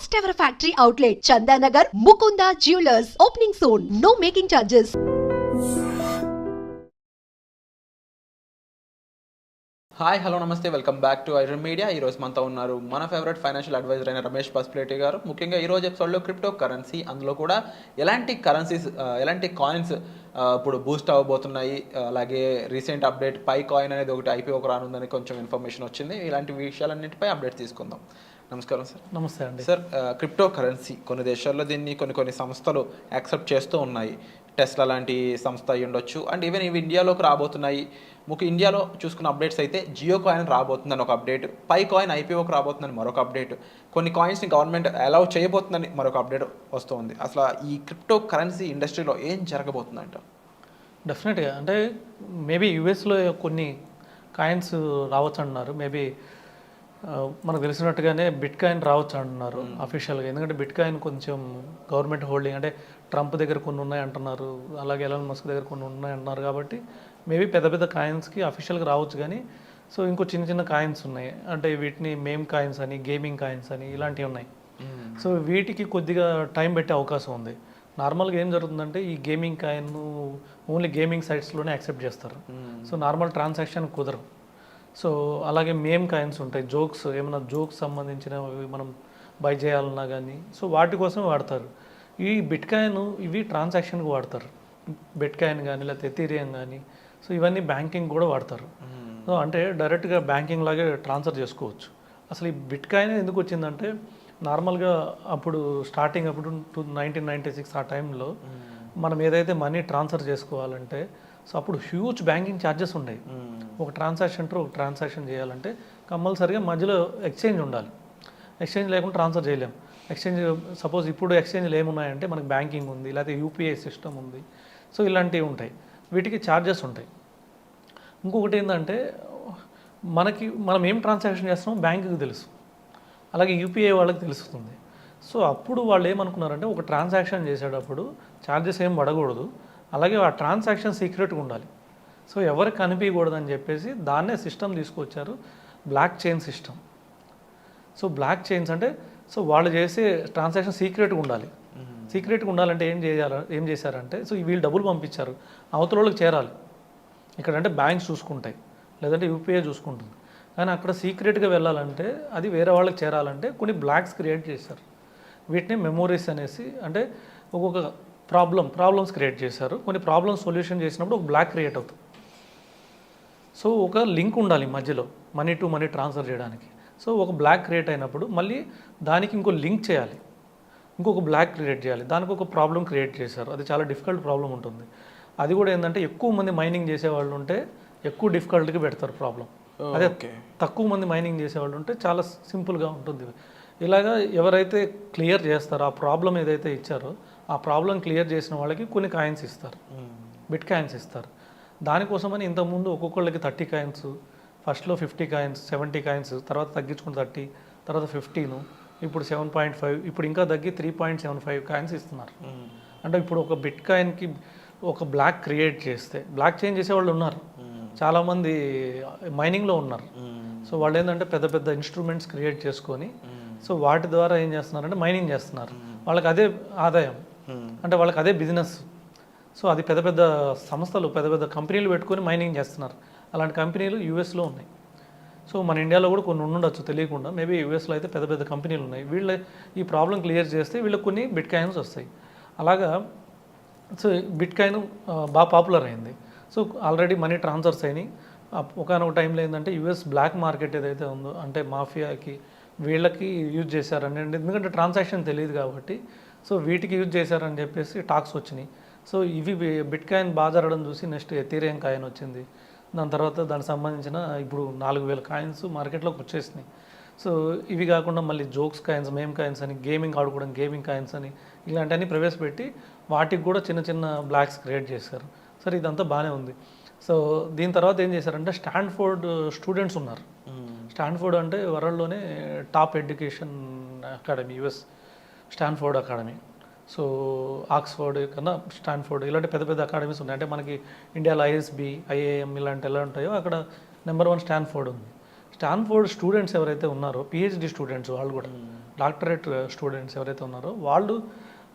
First ever factory outlet, Chandanagar, Mukunda Jewelers. Opening soon. No making charges. Hi hello నమస్తే welcome back to Iron Media. ఈరోజు మనతో ఉన్నారు మన favourite financial advisor అయిన రమేష్ పసుపులేటి గారు. ముఖ్యంగా ఈరోజు ఎపిసోడ్లో క్రిప్టో కరెన్సీ, అందులో కూడా ఎలాంటి కరెన్సీస్ ఎలాంటి కాయిన్స్ ఇప్పుడు బూస్ట్ అవ్వబోతున్నాయి, అలాగే రీసెంట్ అప్డేట్ పై కాయిన్ అనేది ఒకటి ఐపీఓకి రానుందని కొంచెం ఇన్ఫర్మేషన్ వచ్చింది. ఇలాంటి విషయాలన్నింటిపై అప్డేట్ తీసుకుందాం. నమస్కారం సార్. నమస్తే అండి సార్, క్రిప్టో కరెన్సీ కొన్ని దేశాల్లో దీన్ని కొన్ని సంస్థలు యాక్సెప్ట్ చేస్తూ ఉన్నాయి. టెస్లా లాంటి సంస్థ అయి ఉండొచ్చు, అండ్ ఈవెన్ ఇవి ఇండియాలోకి రాబోతున్నాయి. ఇండియాలో చూసుకున్న అప్డేట్స్ అయితే జియో కాయిన్ రాబోతుందని ఒక అప్డేట్, పై కాయిన్ ఐపీఓకి రాబోతుందని మరొక అప్డేట్, కొన్ని కాయిన్స్ని గవర్నమెంట్ అలౌ చేయబోతుందని మరొక అప్డేట్ వస్తుంది. అసలు ఈ క్రిప్టో కరెన్సీ ఇండస్ట్రీలో ఏం జరగబోతుందంట? డెఫినెట్గా అంటే మేబీ యూఎస్లో కొన్ని కాయిన్స్ రావచ్చు అంటున్నారు. మేబీ మనకు తెలిసినట్టుగానే బిట్ కాయిన్ రావచ్చు అంటున్నారు అఫీషియల్గా. ఎందుకంటే బిట్ కాయిన్ కొంచెం గవర్నమెంట్ హోల్డింగ్, అంటే ట్రంప్ దగ్గర కొన్ని ఉన్నాయి అంటున్నారు, అలాగే ఎలాన్ మస్క్ దగ్గర కొన్ని ఉన్నాయి అంటున్నారు. కాబట్టి మేబీ పెద్ద పెద్ద కాయిన్స్కి అఫీషియల్గా రావచ్చు. కానీ సో ఇంకో చిన్న చిన్న కాయిన్స్ ఉన్నాయి, అంటే వీటిని మేమ్ కాయిన్స్ అని, గేమింగ్ కాయిన్స్ అని ఇలాంటివి ఉన్నాయి. సో వీటికి కొద్దిగా టైం పెట్టే అవకాశం ఉంది. నార్మల్గా ఏం జరుగుతుందంటే ఈ గేమింగ్ కాయిన్ ఓన్లీ గేమింగ్ సైట్స్లోనే యాక్సెప్ట్ చేస్తారు. సో నార్మల్ ట్రాన్సాక్షన్ కుదరవు. సో అలాగే మేమ్ కాయిన్స్ ఉంటాయి, జోక్స్, ఏమైనా జోక్స్ సంబంధించినవి మనం బై చేయాలన్నా కానీ సో వాటి కోసం వాడతారు. ఈ బిట్ కాయిన్ ఇవి ట్రాన్సాక్షన్కి వాడతారు. బిట్ కాయిన్ కానీ లేకపోతే ఎథీరియం కానీ, సో ఇవన్నీ బ్యాంకింగ్ కూడా వాడతారు. సో అంటే డైరెక్ట్గా బ్యాంకింగ్ లాగే ట్రాన్స్ఫర్ చేసుకోవచ్చు. అసలు ఈ బిట్ కాయిన్ ఎందుకు వచ్చిందంటే నార్మల్గా అప్పుడు స్టార్టింగ్ అప్పుడు 1996 ఆ టైంలో మనం ఏదైతే మనీ ట్రాన్స్ఫర్ చేసుకోవాలంటే సో అప్పుడు హ్యూజ్ బ్యాంకింగ్ ఛార్జెస్ ఉండేవి. ఒక ట్రాన్సాక్షన్ టు ఒక ట్రాన్సాక్షన్ చేయాలంటే కంపల్సరీగా మధ్యలో ఎక్స్చేంజ్ ఉండాలి. ఎక్స్చేంజ్ లేకుండా ట్రాన్స్ఫర్ చేయలేము. ఎక్స్చేంజ్ సపోజ్ ఇప్పుడు ఎక్స్చేంజ్లు ఏమున్నాయంటే మనకి బ్యాంకింగ్ ఉంది, లేకపోతే యూపీఐ సిస్టమ్ ఉంది, సో ఇలాంటివి ఉంటాయి. వీటికి ఛార్జెస్ ఉంటాయి. ఇంకొకటి ఏంటంటే మనం ఏం ట్రాన్సాక్షన్ చేస్తున్నామో బ్యాంకుకి తెలుసు, అలాగే యూపీఐ వాళ్ళకి తెలుస్తుంది. సో అప్పుడు వాళ్ళు ఏమనుకున్నారంటే ఒక ట్రాన్సాక్షన్ చేసేటప్పుడు ఛార్జెస్ ఏం పడకూడదు, అలాగే ఆ ట్రాన్సాక్షన్ సీక్రెట్గా ఉండాలి. సో ఎవరికి కనిపించకూడదని చెప్పేసి దాన్నే సిస్టమ్ తీసుకొచ్చారు, block chain system. So block chains అంటే సో వాళ్ళు చేసే ట్రాన్సాక్షన్ సీక్రెట్గా ఉండాలి. సీక్రెట్గా ఉండాలంటే ఏం చేశారంటే సో వీళ్ళు డబ్బులు పంపించారు, అవతల వాళ్ళకి చేరాలి. ఇక్కడంటే బ్యాంక్స్ చూసుకుంటాయి, లేదంటే యూపీఐ చూసుకుంటుంది. కానీ అక్కడ సీక్రెట్గా వెళ్ళాలంటే అది వేరే వాళ్ళకి చేరాలంటే కొన్ని బ్లాక్స్ క్రియేట్ చేశారు. వీటిని మెమోరీస్ అనేసి, అంటే ఒక్కొక్క ప్రాబ్లమ్స్ క్రియేట్ చేశారు. కొన్ని ప్రాబ్లమ్స్ సొల్యూషన్ చేసినప్పుడు ఒక బ్లాక్ క్రియేట్ అవుతుంది. సో ఒక లింక్ ఉండాలి మధ్యలో మనీ టు మనీ ట్రాన్స్ఫర్ చేయడానికి. సో ఒక బ్లాక్ క్రియేట్ అయినప్పుడు మళ్ళీ దానికి ఇంకో లింక్ చేయాలి, ఇంకొక బ్లాక్ క్రియేట్ చేయాలి, దానికి ఒక ప్రాబ్లం క్రియేట్ చేశారు. అది చాలా డిఫికల్ట్ ప్రాబ్లం ఉంటుంది. అది కూడా ఏంటంటే ఎక్కువ మంది మైనింగ్ చేసేవాళ్ళు ఉంటే ఎక్కువ డిఫికల్ట్గా పెడతారు ప్రాబ్లం. అదే తక్కువ మంది మైనింగ్ చేసేవాళ్ళు ఉంటే చాలా సింపుల్గా ఉంటుంది. ఇలాగా ఎవరైతే క్లియర్ చేస్తారో ఆ ప్రాబ్లం ఏదైతే ఇచ్చారో ఆ ప్రాబ్లం క్లియర్ చేసిన వాళ్ళకి కొన్ని కాయిన్స్ ఇస్తారు, బిట్ కాయిన్స్ ఇస్తారు. దానికోసమని ఇంతకుముందు ఒక్కొక్కళ్ళకి 30 కాయిన్స్, ఫస్ట్లో 50 కాయిన్స్, 70 కాయిన్స్, తర్వాత తగ్గించుకుని 30, తర్వాత 15, ఇప్పుడు 7.5, ఇప్పుడు ఇంకా తగ్గి 3.75 కాయిన్స్ ఇస్తున్నారు. అంటే ఇప్పుడు ఒక బిట్ కాయిన్కి ఒక బ్లాక్ క్రియేట్ చేస్తే, బ్లాక్ చేంజ్ చేసేవాళ్ళు ఉన్నారు, చాలామంది మైనింగ్లో ఉన్నారు. సో వాళ్ళు ఏంటంటే పెద్ద పెద్ద ఇన్స్ట్రుమెంట్స్ క్రియేట్ చేసుకొని సో వాటి ద్వారా ఏం చేస్తున్నారంటే మైనింగ్ చేస్తున్నారు. వాళ్ళకి అదే ఆదాయం, అంటే వాళ్ళకి అదే బిజినెస్. సో అది పెద్ద పెద్ద సంస్థలు, పెద్ద పెద్ద కంపెనీలు పెట్టుకొని మైనింగ్ చేస్తున్నారు. అలాంటి కంపెనీలు యూఎస్లో ఉన్నాయి. సో మన ఇండియాలో కూడా కొన్ని ఉండొచ్చు తెలియకుండా. మేబీ యూఎస్లో అయితే పెద్ద పెద్ద కంపెనీలు ఉన్నాయి. వీళ్ళ ఈ ప్రాబ్లం క్లియర్ చేస్తే వీళ్ళకి కొన్ని బిట్ కాయిన్స్ వస్తాయి. అలాగా సో బిట్ కాయిన్ బాగా పాపులర్ అయింది. సో ఆల్రెడీ మనీ ట్రాన్స్ఫర్స్ అయినాయి. ఒకనొక టైంలో ఏంటంటే యూఎస్ బ్లాక్ మార్కెట్ ఏదైతే ఉందో, అంటే మాఫియాకి వీళ్ళకి యూజ్ చేశారని, ఎందుకంటే ట్రాన్సాక్షన్ తెలియదు కాబట్టి సో వీటికి యూజ్ చేశారని చెప్పేసి టాక్స్ వచ్చినాయి. సో ఇవి బిట్ కాయిన్ బాగా జరగడం చూసి నెక్స్ట్ ఎథీరియం కాయిన్ వచ్చింది. దాని తర్వాత దానికి సంబంధించిన ఇప్పుడు 4000 కాయిన్స్ మార్కెట్లోకి వచ్చేసినాయి. సో ఇవి కాకుండా మళ్ళీ జోక్స్ కాయిన్స్, మేమ్ కాయిన్స్ అని, గేమింగ్ ఆడుకోవడం గేమింగ్ కాయిన్స్ అని ఇలాంటివన్నీ ప్రవేశపెట్టి వాటికి కూడా చిన్న చిన్న బ్లాక్స్ క్రియేట్ చేశారు. సరే ఇదంతా బాగానే ఉంది. సో దీని తర్వాత ఏం చేశారంటే స్టాన్ఫోర్డ్ స్టూడెంట్స్ ఉన్నారు. స్టాన్ఫోర్డ్ అంటే వరల్డ్లోనే top education academy, US Stanford academy. So Oxford కన్నా స్టాన్ఫోర్డ్ ఇలాంటి పెద్ద పెద్ద అకాడమీస్ ఉన్నాయి. అంటే మనకి ఇండియాలో ఐఎస్బి, ఐఏఎం ఇలాంటి ఎలా ఉంటాయో అక్కడ నెంబర్ 1 స్టాన్ఫోర్డ్ ఉంది. స్టాన్ఫోర్డ్ స్టూడెంట్స్ ఎవరైతే ఉన్నారో పిహెచ్డి స్టూడెంట్స్ వాళ్ళు కూడా డాక్టరేట్ స్టూడెంట్స్ ఎవరైతే ఉన్నారో వాళ్ళు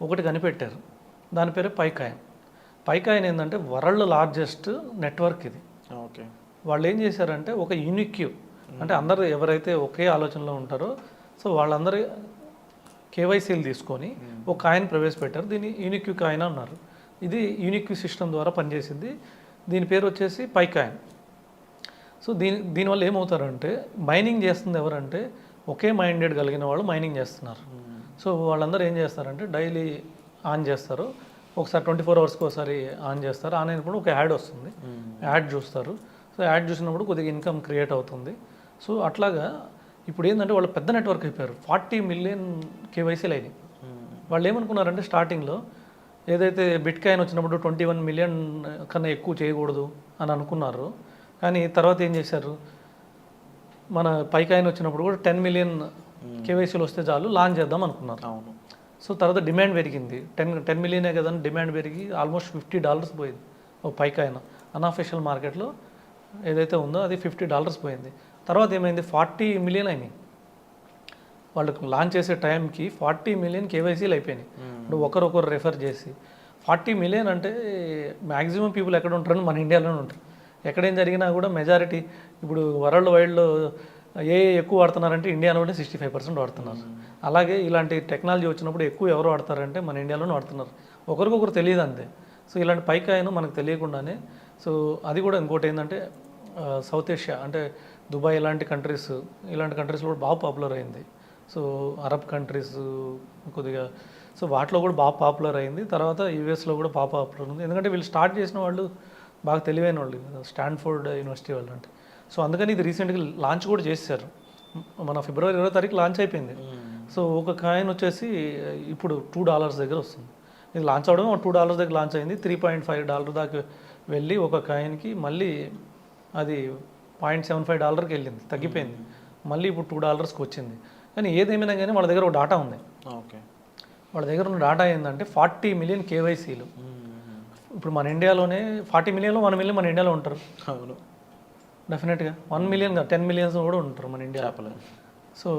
ఒకటి కనిపెట్టారు. దాని పేరే పైకాయిన్. పైకాయిన్ ఏంటంటే వరల్డ్ లార్జెస్ట్ నెట్వర్క్ ఇది. ఓకే. వాళ్ళు ఏం చేశారంటే ఒక యూనిక్యూ, అంటే అందరూ ఎవరైతే ఒకే ఆలోచనలో ఉంటారో సో వాళ్ళందరూ కేవైసీలు తీసుకొని ఒక కాయిన్ ప్రవేశపెట్టారు. దీన్ని యూనిక్యూ కాయిన్ అన్నారు. ఇది యూనిక్యూ సిస్టమ్ ద్వారా పనిచేసింది. దీని పేరు వచ్చేసి పైకాయిన్. సో దీనివల్ల ఏమవుతారంటే మైనింగ్ చేస్తుంది ఎవరంటే ఒకే మైండెడ్ కలిగిన వాళ్ళు మైనింగ్ చేస్తున్నారు. సో వాళ్ళందరూ ఏం చేస్తారంటే డైలీ ఆన్ చేస్తారు, ఒకసారి 24 అవర్స్కి ఒకసారి ఆన్ చేస్తారు. ఆన్ అయినప్పుడు ఒక యాడ్ వస్తుంది, యాడ్ చూస్తారు. సో యాడ్ చూసినప్పుడు కొద్దిగా ఇన్కమ్ క్రియేట్ అవుతుంది. సో అట్లాగా ఇప్పుడు ఏంటంటే వాళ్ళు పెద్ద నెట్వర్క్ అయిపోయారు. 40 మిలియన్ కేవైసీలు అయినాయి. వాళ్ళు ఏమనుకున్నారంటే స్టార్టింగ్లో ఏదైతే బిట్ కాయిన్ వచ్చినప్పుడు 21 మిలియన్ కన్నా ఎక్కువ చేయకూడదు అని అనుకున్నారు. కానీ తర్వాత ఏం చేశారు, మన పైకాయిన్ వచ్చినప్పుడు కూడా 10 మిలియన్ కేవైసీలు వస్తే చాలు లాంచ్ చేద్దాం అనుకున్నారు. అవును. సో తర్వాత డిమాండ్ పెరిగింది. 10 మిలియనే కదా డిమాండ్ పెరిగి ఆల్మోస్ట్ $50 పోయింది ఒక పైకాయిన్. అన్అఫీషియల్ మార్కెట్లో ఏదైతే ఉందో అది $50 పోయింది. తర్వాత ఏమైంది, 40 మిలియన్ అయినాయి. వాళ్ళకు లాంచ్ చేసే టైంకి 40 మిలియన్ కేవైసీలు అయిపోయినాయి. ఇప్పుడు ఒకరొకరు రెఫర్ చేసి 40 మిలియన్ అంటే మ్యాక్సిమం పీపుల్ ఎక్కడ ఉంటారని మన ఇండియాలోనే ఉంటారు. ఎక్కడేం జరిగినా కూడా మెజారిటీ ఇప్పుడు వరల్డ్ వైడ్లో ఎక్కువ వాడుతున్నారంటే ఇండియాలోనే 65% వాడుతున్నారు. అలాగే ఇలాంటి టెక్నాలజీ వచ్చినప్పుడు ఎక్కువ ఎవరు వాడతారంటే మన ఇండియాలోనే వాడుతున్నారు. ఒకరికొకరు తెలియదు అంతే. సో ఇలాంటి పైకాయిన్ మనకు తెలియకుండానే, సో అది కూడా ఇంకోటి ఏంటంటే సౌత్ ఏషియా అంటే దుబాయ్ ఇలాంటి కంట్రీస్లో కూడా బాగా పాపులర్ అయింది. సో అరబ్ కంట్రీస్ కొద్దిగా, సో వాటిలో కూడా బాగా పాపులర్ అయింది. తర్వాత యూఎస్లో కూడా బాగా పాపులర్ ఉంది. ఎందుకంటే వీళ్ళు స్టార్ట్ చేసిన వాళ్ళు బాగా తెలివైన వాళ్ళు, స్టాన్ఫోర్డ్ యూనివర్సిటీ వాళ్ళు అంటే. సో అందుకని ఇది రీసెంట్గా లాంచ్ కూడా చేశారు. మన ఫిబ్రవరి 20వ తారీఖు లాంచ్ అయిపోయింది. సో ఒక కాయిన్ వచ్చేసి ఇప్పుడు $2 దగ్గర వస్తుంది. ఇది లాంచ్ అవడం $2 దగ్గర లాంచ్ అయింది. $3.5 దాకా వెళ్ళి ఒక కాయిన్కి మళ్ళీ అది $0.75కి వెళ్ళింది, తగ్గిపోయింది. మళ్ళీ ఇప్పుడు $2కి వచ్చింది. కానీ ఏదేమైనా కానీ వాళ్ళ దగ్గర ఒక డాటా ఉంది. ఓకే. వాళ్ళ దగ్గర ఉన్న డాటా ఏంటంటే 40 మిలియన్ కేవైసీలు. ఇప్పుడు మన ఇండియాలోనే 40 మిలియన్లో 1 మిలియన్ మన ఇండియాలో ఉంటారు. అవును, డెఫినెట్గా 1 మిలియన్ 10 మిలియన్స్ కూడా ఉంటారు మన ఇండియా. సో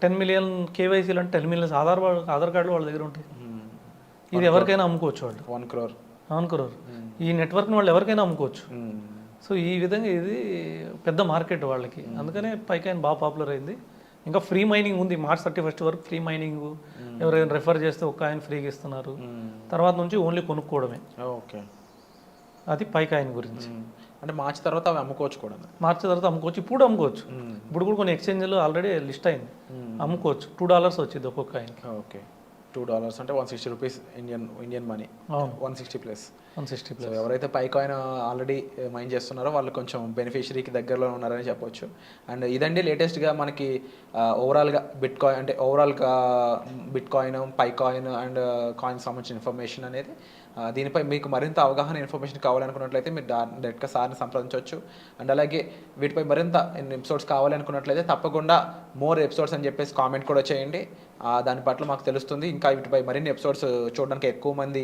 10 మిలియన్ కేవైసీలు అంటే 10 మిలియన్స్ ఆధార్ కార్డులు వాళ్ళ దగ్గర ఉంటాయి. ఇది ఎవరికైనా అమ్ముకోవచ్చు వాళ్ళు. 1 crore. 1 crore. ఈ నెట్వర్క్ని వాళ్ళు ఎవరికైనా అమ్ముకోవచ్చు. సో ఈ విధంగా ఇది పెద్ద మార్కెట్ వాళ్ళకి. అందుకనే పైకాయిన్ బాగా పాపులర్ అయింది. ఇంకా ఫ్రీ మైనింగ్ ఉంది. March 31 వరకు ఫ్రీ మైనింగ్. ఎవరైనా రెఫర్ చేస్తే ఒక కాయిన్ ఫ్రీగా ఇస్తున్నారు. తర్వాత నుంచి ఓన్లీ కొనుక్కోవడమే. ఓకే. అది పైకాయిన్ గురించి. అంటే మార్చి తర్వాత అవి అమ్ముకోవచ్చు కూడా. మార్చి తర్వాత అమ్ముకోవచ్చు, ఇప్పుడు అమ్ముకోవచ్చు. ఇప్పుడు కూడా కొన్ని ఎక్స్చేంజ్లు ఆల్రెడీ లిస్ట్ అయింది, అమ్ముకోవచ్చు. $2 వచ్చింది ఒక్కొక్క కాయిన్. ఓకే. $2 అంటే 160 రూపీస్ ఇండియన్ మనీ. 160+. సో ఎవరైతే పైకాయిన్ ఆల్రెడీ మైన్ చేస్తున్నారో వాళ్ళు కొంచెం బెనిఫిషరీకి దగ్గరలో ఉన్నారని చెప్పొచ్చు. అండ్ ఇదండి లేటెస్ట్గా మనకి ఓవరాల్గా బిట్ కాయిన్, పైకాయిన్ అండ్ కాయిన్ సంబంధించిన ఇన్ఫర్మేషన్ అనేది. దీనిపై మీకు మరింత అవగాహన ఇన్ఫర్మేషన్ కావాలనుకున్నట్లయితే మీరు డైరెక్ట్గా సార్ని సంప్రదించవచ్చు. అండ్ అలాగే వీటిపై మరింత ఎపిసోడ్స్ కావాలనుకున్నట్లయితే తప్పకుండా మోర్ ఎపిసోడ్స్ అని చెప్పేసి కామెంట్ కూడా చేయండి. దాని పట్ల మాకు తెలుస్తుంది ఇంకా వీటిపై మరిన్ని ఎపిసోడ్స్ చూడడానికి ఎక్కువ మంది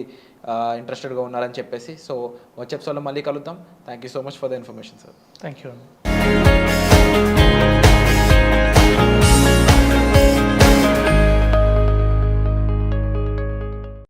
ఇంట్రెస్టెడ్గా ఉన్నారని చెప్పేసి. సో వచ్చే ఎపిసోడ్లో మళ్ళీ కలుద్దాం. Thank you so much for the information sir. Thank you.